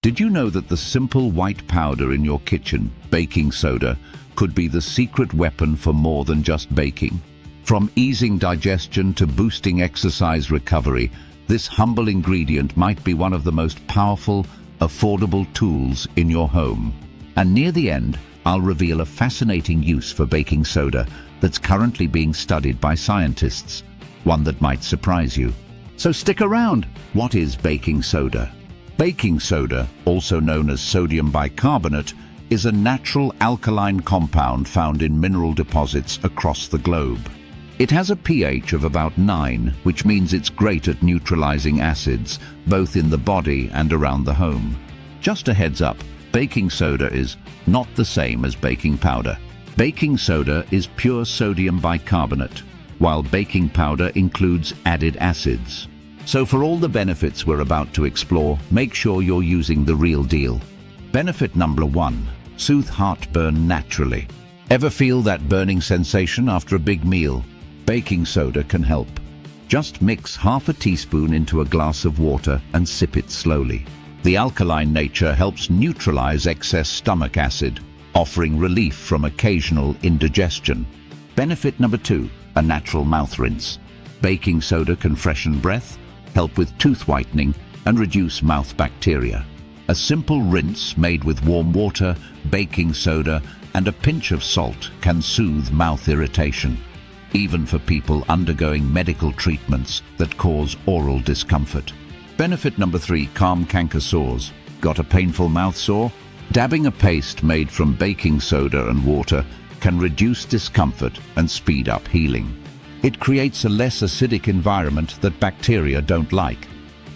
Did you know that the simple white powder in your kitchen, baking soda, could be the secret weapon for more than just baking? From easing digestion to boosting exercise recovery, this humble ingredient might be one of the most powerful, affordable tools in your home. And near the end, I'll reveal a fascinating use for baking soda that's currently being studied by scientists, one that might surprise you. So stick around. What is baking soda? Baking soda, also known as sodium bicarbonate, is a natural alkaline compound found in mineral deposits across the globe. It has a pH of about 9, which means it's great at neutralizing acids, both in the body and around the home. Just a heads up, baking soda is not the same as baking powder. Baking soda is pure sodium bicarbonate, while baking powder includes added acids. So for all the benefits we're about to explore, make sure you're using the real deal. Benefit number 1, soothe heartburn naturally. Ever feel that burning sensation after a big meal? Baking soda can help. Just mix half a teaspoon into a glass of water and sip it slowly. The alkaline nature helps neutralize excess stomach acid, offering relief from occasional indigestion. Benefit number 2, a natural mouth rinse. Baking soda can freshen breath, help with tooth whitening, and reduce mouth bacteria. A simple rinse made with warm water, baking soda, and a pinch of salt can soothe mouth irritation, even for people undergoing medical treatments that cause oral discomfort. Benefit number 3, calm canker sores. Got a painful mouth sore? Dabbing a paste made from baking soda and water can reduce discomfort and speed up healing. It creates a less acidic environment that bacteria don't like.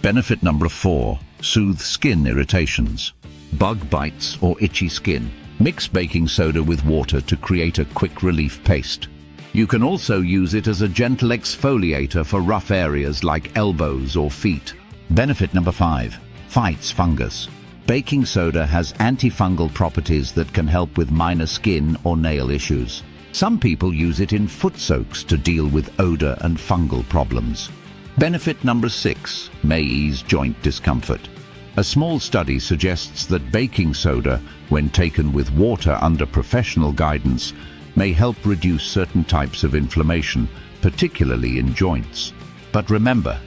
Benefit number 4, soothe skin irritations. Bug bites or itchy skin. Mix baking soda with water to create a quick relief paste. You can also use it as a gentle exfoliator for rough areas like elbows or feet. Benefit number 5, fights fungus. Baking soda has antifungal properties that can help with minor skin or nail issues. Some people use it in foot soaks to deal with odor and fungal problems. Benefit number 6, may ease joint discomfort. A small study suggests that baking soda, when taken with water under professional guidance, may help reduce certain types of inflammation, particularly in joints. But remember,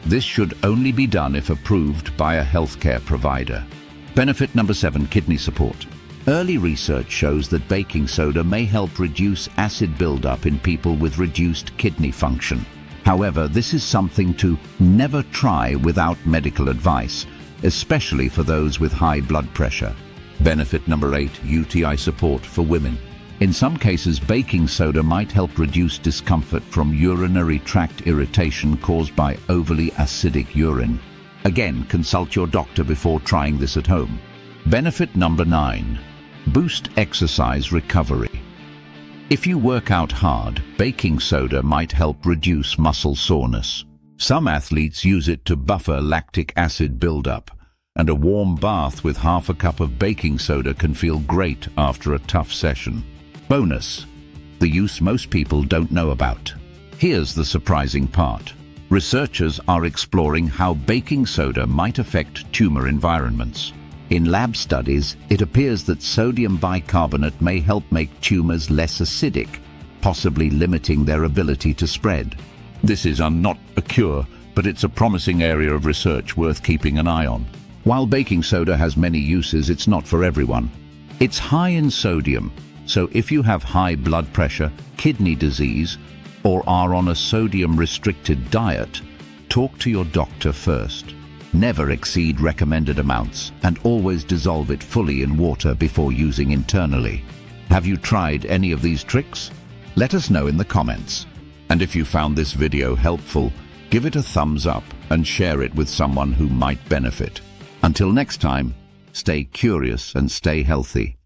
this should only be done if approved by a healthcare provider. Benefit number 7, kidney support. Early research shows that baking soda may help reduce acid buildup in people with reduced kidney function. However, this is something to never try without medical advice, especially for those with high blood pressure. Benefit number 8, UTI support for women. In some cases, baking soda might help reduce discomfort from urinary tract irritation caused by overly acidic urine. Again, consult your doctor before trying this at home. Benefit number 9, boost exercise recovery. If you work out hard, baking soda might help reduce muscle soreness. Some athletes use it to buffer lactic acid buildup, and a warm bath with half a cup of baking soda can feel great after a tough session. Bonus, the use most people don't know about. Here's the surprising part. Researchers are exploring how baking soda might affect tumor environments. In lab studies, it appears that sodium bicarbonate may help make tumors less acidic, possibly limiting their ability to spread. This is not a cure, but it's a promising area of research worth keeping an eye on. While baking soda has many uses, it's not for everyone. It's high in sodium, so if you have high blood pressure, kidney disease, or are on a sodium-restricted diet, talk to your doctor first. Never exceed recommended amounts, and always dissolve it fully in water before using internally. Have you tried any of these tricks? Let us know in the comments. And if you found this video helpful, give it a thumbs up and share it with someone who might benefit. Until next time, stay curious and stay healthy.